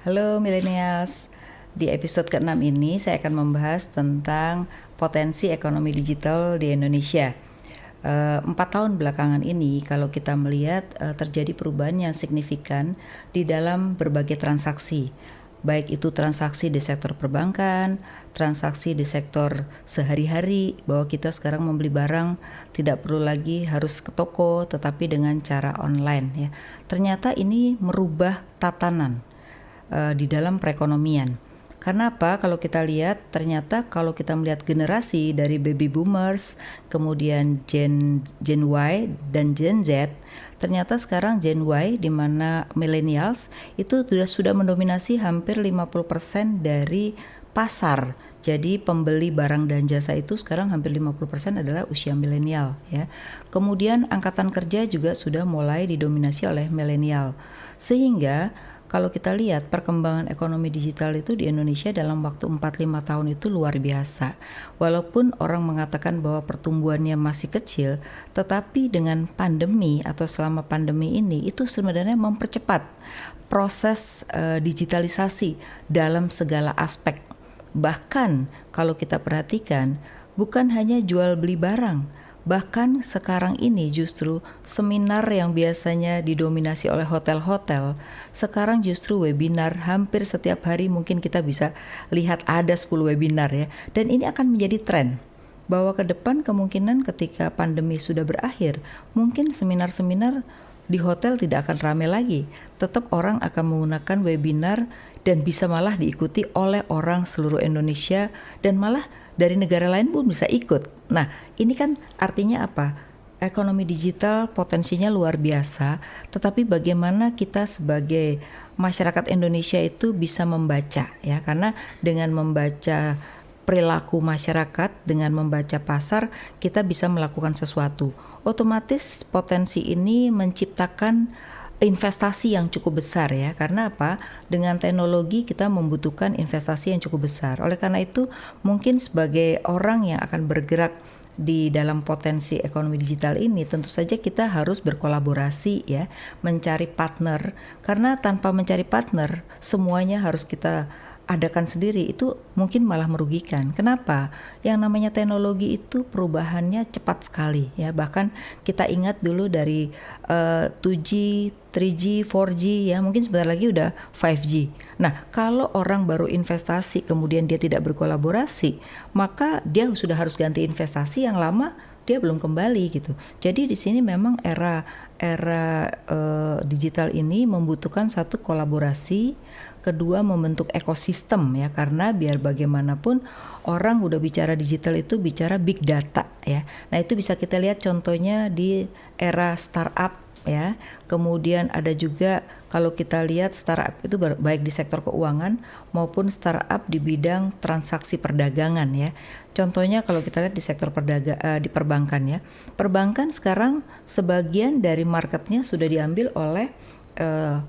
Halo millennials, di episode ke-6 ini saya akan membahas tentang potensi ekonomi digital di Indonesia. 4 tahun belakangan ini kalau kita melihat terjadi perubahan yang signifikan di dalam berbagai transaksi, baik itu transaksi di sektor perbankan, transaksi di sektor sehari-hari, bahwa kita sekarang membeli barang tidak perlu lagi harus ke toko tetapi dengan cara online ya. Ternyata ini merubah tatanan di dalam perekonomian. Karena apa? Kalau kita lihat, ternyata kalau kita melihat generasi dari baby boomers, kemudian Gen Y dan Gen Z, ternyata sekarang Gen Y di mana millennials itu sudah mendominasi hampir 50% dari pasar. Jadi pembeli barang dan jasa itu sekarang hampir 50% adalah usia milenial ya. Kemudian angkatan kerja juga sudah mulai didominasi oleh milenial. Sehingga kalau kita lihat perkembangan ekonomi digital itu di Indonesia dalam waktu 4-5 tahun itu luar biasa. Walaupun orang mengatakan bahwa pertumbuhannya masih kecil, tetapi dengan pandemi atau selama pandemi ini itu sebenarnya mempercepat proses digitalisasi dalam segala aspek. Bahkan kalau kita perhatikan, bukan hanya jual beli barang, bahkan sekarang ini justru seminar yang biasanya didominasi oleh hotel-hotel, sekarang justru webinar hampir setiap hari mungkin kita bisa lihat ada 10 webinar ya. Dan ini akan menjadi tren bahwa ke depan kemungkinan ketika pandemi sudah berakhir, mungkin seminar-seminar di hotel tidak akan ramai lagi. Tetap orang akan menggunakan webinar dan bisa malah diikuti oleh orang seluruh Indonesia dan malah dari negara lain pun bisa ikut. Nah, ini kan artinya apa? Ekonomi digital potensinya luar biasa, tetapi bagaimana kita sebagai masyarakat Indonesia itu bisa membaca ya, karena dengan membaca perilaku masyarakat, dengan membaca pasar, kita bisa melakukan sesuatu. Otomatis potensi ini menciptakan investasi yang cukup besar ya. Karena apa? Dengan teknologi kita membutuhkan investasi yang cukup besar. Oleh karena itu, mungkin sebagai orang yang akan bergerak di dalam potensi ekonomi digital ini, tentu saja kita harus berkolaborasi ya, mencari partner. Karena tanpa mencari partner, semuanya harus kita adakan sendiri, itu mungkin malah merugikan. Kenapa? Yang namanya teknologi itu perubahannya cepat sekali ya. Bahkan kita ingat dulu dari 2G, 3G, 4G ya, mungkin sebentar lagi udah 5G. Nah, kalau orang baru investasi kemudian dia tidak berkolaborasi, maka dia sudah harus ganti investasi yang lama dia belum kembali gitu. Jadi di sini memang era digital ini membutuhkan satu kolaborasi, kedua membentuk ekosistem ya, karena biar bagaimanapun orang udah bicara digital itu bicara big data ya. Nah, itu bisa kita lihat contohnya di era startup ya. Kemudian ada juga kalau kita lihat startup itu baik di sektor keuangan maupun startup di bidang transaksi perdagangan ya. Contohnya kalau kita lihat di sektor di perbankan ya. Perbankan sekarang sebagian dari marketnya sudah diambil oleh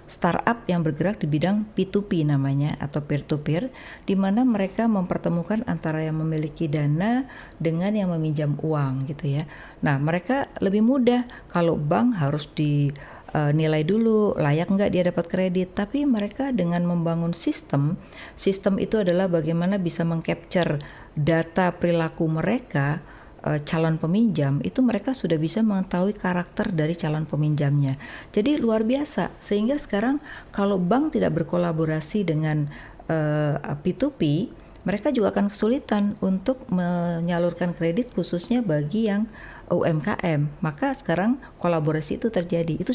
startup yang bergerak di bidang P2P namanya atau peer to peer, di mana mereka mempertemukan antara yang memiliki dana dengan yang meminjam uang gitu ya. Nah, mereka lebih mudah. Kalau bank harus nilai dulu layak nggak dia dapat kredit, tapi mereka dengan membangun sistem itu adalah bagaimana bisa mengcapture data perilaku mereka, calon peminjam itu mereka sudah bisa mengetahui karakter dari calon peminjamnya. Jadi luar biasa, sehingga sekarang kalau bank tidak berkolaborasi dengan P2P, mereka juga akan kesulitan untuk menyalurkan kredit khususnya bagi yang UMKM. Maka sekarang kolaborasi itu terjadi. Itu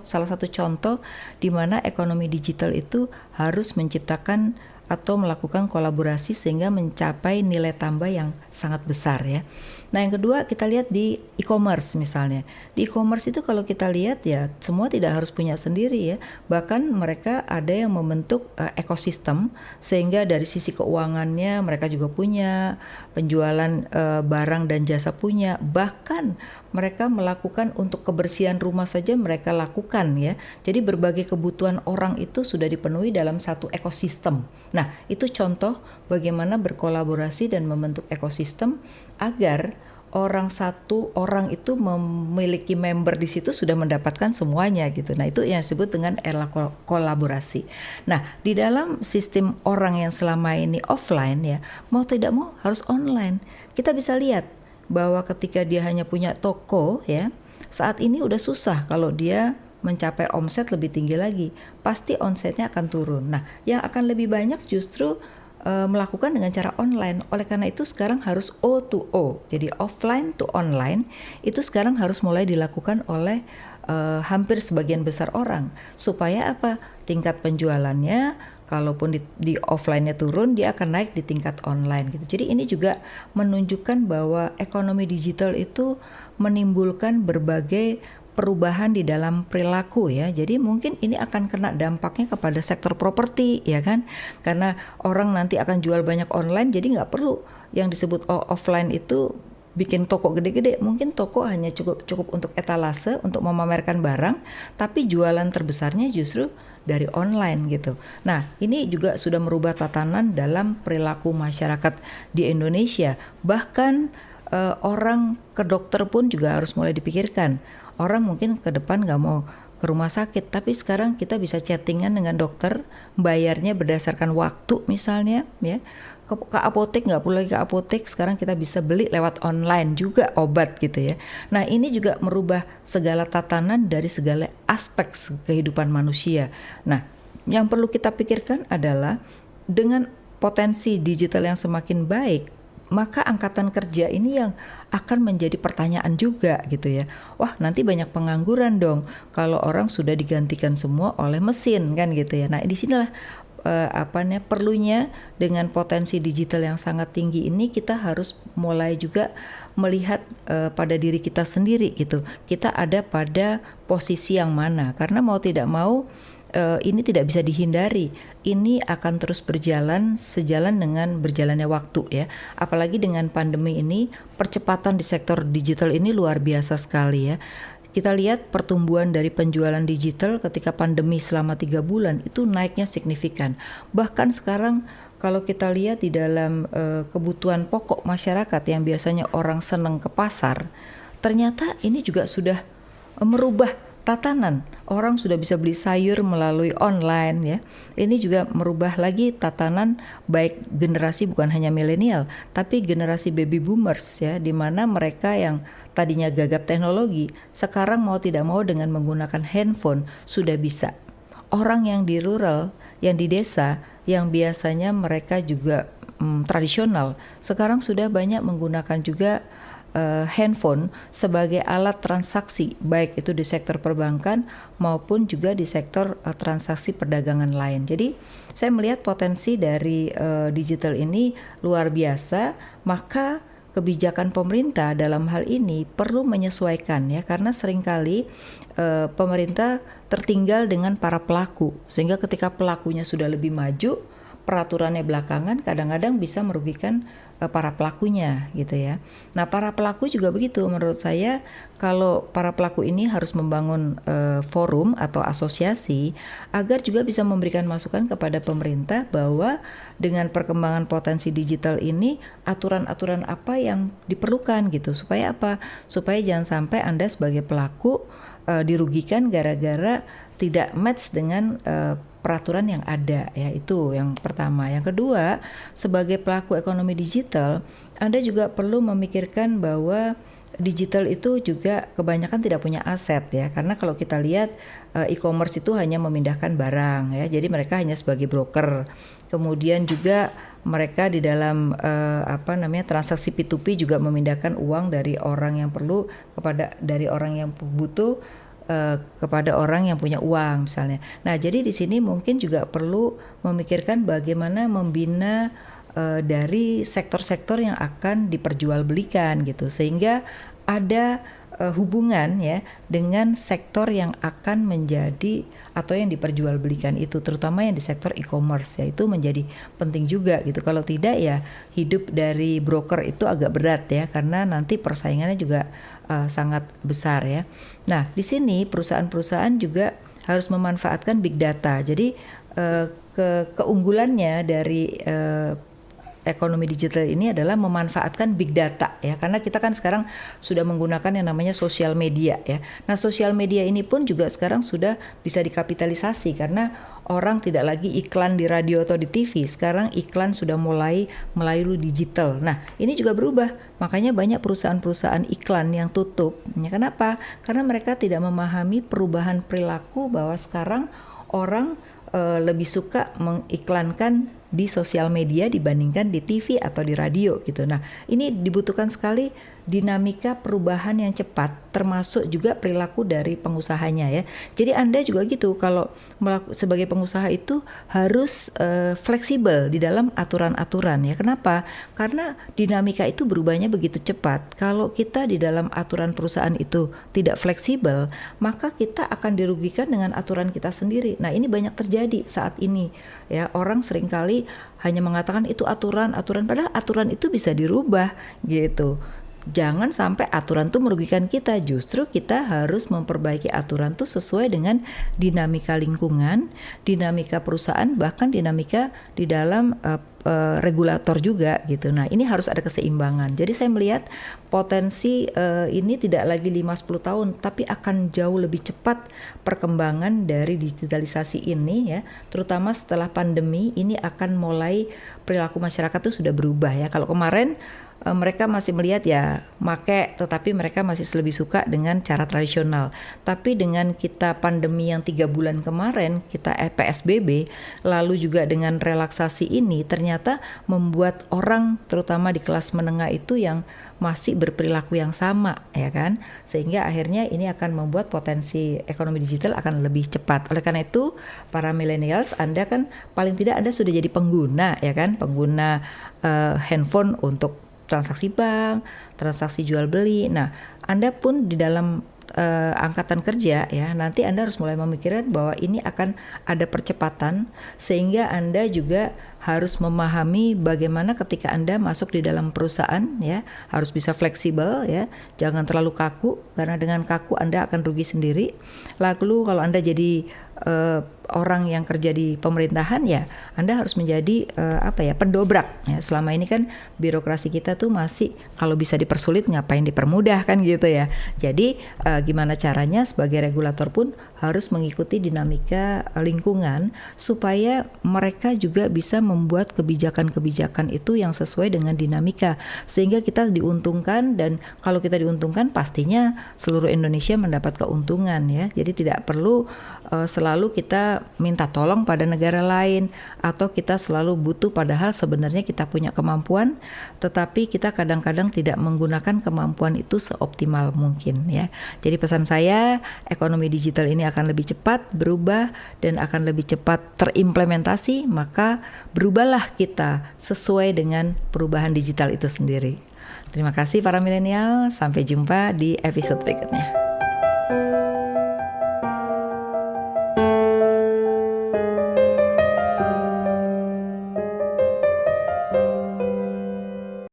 salah satu contoh di mana ekonomi digital itu harus menciptakan atau melakukan kolaborasi sehingga mencapai nilai tambah yang sangat besar ya. Nah, yang kedua kita lihat di e-commerce misalnya. Di e-commerce itu kalau kita lihat ya semua tidak harus punya sendiri ya. Bahkan mereka ada yang membentuk ekosistem sehingga dari sisi keuangannya mereka juga punya, penjualan barang dan jasa punya, bahkan mereka melakukan untuk kebersihan rumah saja mereka lakukan ya. Jadi berbagai kebutuhan orang itu sudah dipenuhi dalam satu ekosistem. Nah, itu contoh bagaimana berkolaborasi dan membentuk ekosistem agar satu orang itu memiliki member di situ sudah mendapatkan semuanya gitu. Nah, itu yang disebut dengan era kolaborasi. Nah, di dalam sistem orang yang selama ini offline ya, mau tidak mau harus online. Kita bisa lihat bahwa ketika dia hanya punya toko ya, saat ini udah susah kalau dia mencapai omset lebih tinggi lagi. Pasti omsetnya akan turun. Nah, yang akan lebih banyak justru melakukan dengan cara online. Oleh karena itu sekarang harus O to O. Jadi offline to online itu sekarang harus mulai dilakukan oleh hampir sebagian besar orang. Supaya apa? Tingkat penjualannya kalaupun di offline-nya turun, dia akan naik di tingkat online gitu. Jadi ini juga menunjukkan bahwa ekonomi digital itu menimbulkan berbagai perubahan di dalam perilaku ya. Jadi mungkin ini akan kena dampaknya kepada sektor properti ya kan. Karena orang nanti akan jual banyak online, jadi nggak perlu yang disebut offline itu bikin toko gede-gede. Mungkin toko hanya cukup untuk etalase, untuk memamerkan barang, tapi jualan terbesarnya justru dari online gitu. Nah, ini juga sudah merubah tatanan dalam perilaku masyarakat di Indonesia. Bahkan orang ke dokter pun juga harus mulai dipikirkan. Orang mungkin ke depan nggak mau ke rumah sakit, tapi sekarang kita bisa chattingan dengan dokter, bayarnya berdasarkan waktu misalnya, ya. Ke apotek nggak perlu lagi ke apotek, sekarang kita bisa beli lewat online juga obat gitu ya. Nah ini juga merubah segala tatanan dari segala aspek kehidupan manusia. Nah yang perlu kita pikirkan adalah dengan potensi digital yang semakin baik, maka angkatan kerja ini yang akan menjadi pertanyaan juga gitu ya. Wah nanti banyak pengangguran dong kalau orang sudah digantikan semua oleh mesin kan gitu ya. Nah disinilah perlunya dengan potensi digital yang sangat tinggi ini kita harus mulai juga melihat pada diri kita sendiri gitu. Kita ada pada posisi yang mana, karena mau tidak mau ini tidak bisa dihindari. Ini akan terus berjalan sejalan dengan berjalannya waktu ya. Apalagi dengan pandemi ini, percepatan di sektor digital ini luar biasa sekali ya. Kita lihat pertumbuhan dari penjualan digital ketika pandemi selama 3 bulan itu naiknya signifikan. Bahkan sekarang kalau kita lihat di dalam kebutuhan pokok masyarakat yang biasanya orang senang ke pasar, ternyata ini juga sudah merubah tatanan. Orang sudah bisa beli sayur melalui online ya. Ini juga merubah lagi tatanan baik generasi bukan hanya milenial, tapi generasi baby boomers ya, di mana mereka yang tadinya gagap teknologi, sekarang mau tidak mau dengan menggunakan handphone sudah bisa. Orang yang di rural, yang di desa, yang biasanya mereka juga tradisional, sekarang sudah banyak menggunakan juga handphone sebagai alat transaksi, baik itu di sektor perbankan maupun juga di sektor transaksi perdagangan lain. Jadi saya melihat potensi dari digital ini luar biasa, maka kebijakan pemerintah dalam hal ini perlu menyesuaikan ya, karena seringkali pemerintah tertinggal dengan para pelaku, sehingga ketika pelakunya sudah lebih maju, peraturannya belakangan kadang-kadang bisa merugikan para pelakunya gitu ya. Nah para pelaku juga begitu menurut saya, kalau para pelaku ini harus membangun forum atau asosiasi agar juga bisa memberikan masukan kepada pemerintah bahwa dengan perkembangan potensi digital ini aturan-aturan apa yang diperlukan gitu, supaya apa? Supaya jangan sampai Anda sebagai pelaku dirugikan gara-gara tidak match dengan peraturan yang ada ya. Itu yang pertama. Yang kedua, sebagai pelaku ekonomi digital, Anda juga perlu memikirkan bahwa digital itu juga kebanyakan tidak punya aset ya, karena kalau kita lihat e-commerce itu hanya memindahkan barang ya, jadi mereka hanya sebagai broker. Kemudian juga mereka di dalam transaksi P2P juga memindahkan uang dari orang yang perlu dari orang yang butuh kepada orang yang punya uang misalnya. Nah, jadi di sini mungkin juga perlu memikirkan bagaimana membina dari sektor-sektor yang akan diperjualbelikan gitu, sehingga ada hubungan ya dengan sektor yang akan menjadi atau yang diperjualbelikan itu, terutama yang di sektor e-commerce ya, itu menjadi penting juga gitu. Kalau tidak ya hidup dari broker itu agak berat ya, karena nanti persaingannya juga sangat besar ya. Nah, di sini perusahaan-perusahaan juga harus memanfaatkan big data. Jadi keunggulannya dari ekonomi digital ini adalah memanfaatkan big data ya, karena kita kan sekarang sudah menggunakan yang namanya sosial media ya. Nah, sosial media ini pun juga sekarang sudah bisa dikapitalisasi karena orang tidak lagi iklan di radio atau di TV, sekarang iklan sudah mulai melalui digital. Nah, ini juga berubah, makanya banyak perusahaan-perusahaan iklan yang tutup. Ya, kenapa? Karena mereka tidak memahami perubahan perilaku bahwa sekarang orang lebih suka mengiklankan di sosial media dibandingkan di TV atau di radio gitu. Nah, ini dibutuhkan sekali dinamika perubahan yang cepat, termasuk juga perilaku dari pengusahanya ya. Jadi Anda juga gitu, kalau sebagai pengusaha itu harus fleksibel di dalam aturan-aturan ya. Kenapa? Karena dinamika itu berubahnya begitu cepat. Kalau kita di dalam aturan perusahaan itu tidak fleksibel, maka kita akan dirugikan dengan aturan kita sendiri. Nah, ini banyak terjadi saat ini ya. Orang seringkali hanya mengatakan itu aturan, padahal aturan itu bisa dirubah gitu. Jangan sampai aturan itu merugikan kita, justru kita harus memperbaiki aturan itu sesuai dengan dinamika lingkungan, dinamika perusahaan, bahkan dinamika di dalam regulator juga gitu. Nah, ini harus ada keseimbangan. Jadi saya melihat potensi ini tidak lagi 5-10 tahun, tapi akan jauh lebih cepat perkembangan dari digitalisasi ini ya, terutama setelah pandemi ini akan mulai perilaku masyarakat itu sudah berubah ya. Kalau kemarin mereka masih melihat ya make, tetapi mereka masih lebih suka dengan cara tradisional. Tapi dengan kita pandemi yang 3 bulan kemarin, kita PSBB, lalu juga dengan relaksasi ini, ternyata membuat orang terutama di kelas menengah itu yang masih berperilaku yang sama ya kan, sehingga akhirnya ini akan membuat potensi ekonomi digital akan lebih cepat. Oleh karena itu para millennials, Anda kan paling tidak Anda sudah jadi pengguna ya kan, pengguna handphone untuk transaksi bank, transaksi jual beli. Nah, Anda pun di dalam angkatan kerja ya, nanti Anda harus mulai memikirkan bahwa ini akan ada percepatan, sehingga Anda juga harus memahami bagaimana ketika Anda masuk di dalam perusahaan ya, harus bisa fleksibel ya, jangan terlalu kaku, karena dengan kaku Anda akan rugi sendiri. Lalu kalau Anda jadi orang yang kerja di pemerintahan ya, Anda harus menjadi pendobrak ya. Selama ini kan birokrasi kita tuh masih kalau bisa dipersulit ngapain dipermudah kan gitu ya. Jadi gimana caranya sebagai regulator pun harus mengikuti dinamika lingkungan supaya mereka juga bisa membuat kebijakan-kebijakan itu yang sesuai dengan dinamika, sehingga kita diuntungkan, dan kalau kita diuntungkan pastinya seluruh Indonesia mendapat keuntungan ya. Jadi tidak perlu selalu kita minta tolong pada negara lain, atau kita selalu butuh padahal sebenarnya kita punya kemampuan, tetapi kita kadang-kadang tidak menggunakan kemampuan itu seoptimal mungkin ya. Jadi pesan saya, ekonomi digital ini akan lebih cepat berubah dan akan lebih cepat terimplementasi, maka berubahlah kita sesuai dengan perubahan digital itu sendiri. Terima kasih para milenial, sampai jumpa di episode berikutnya.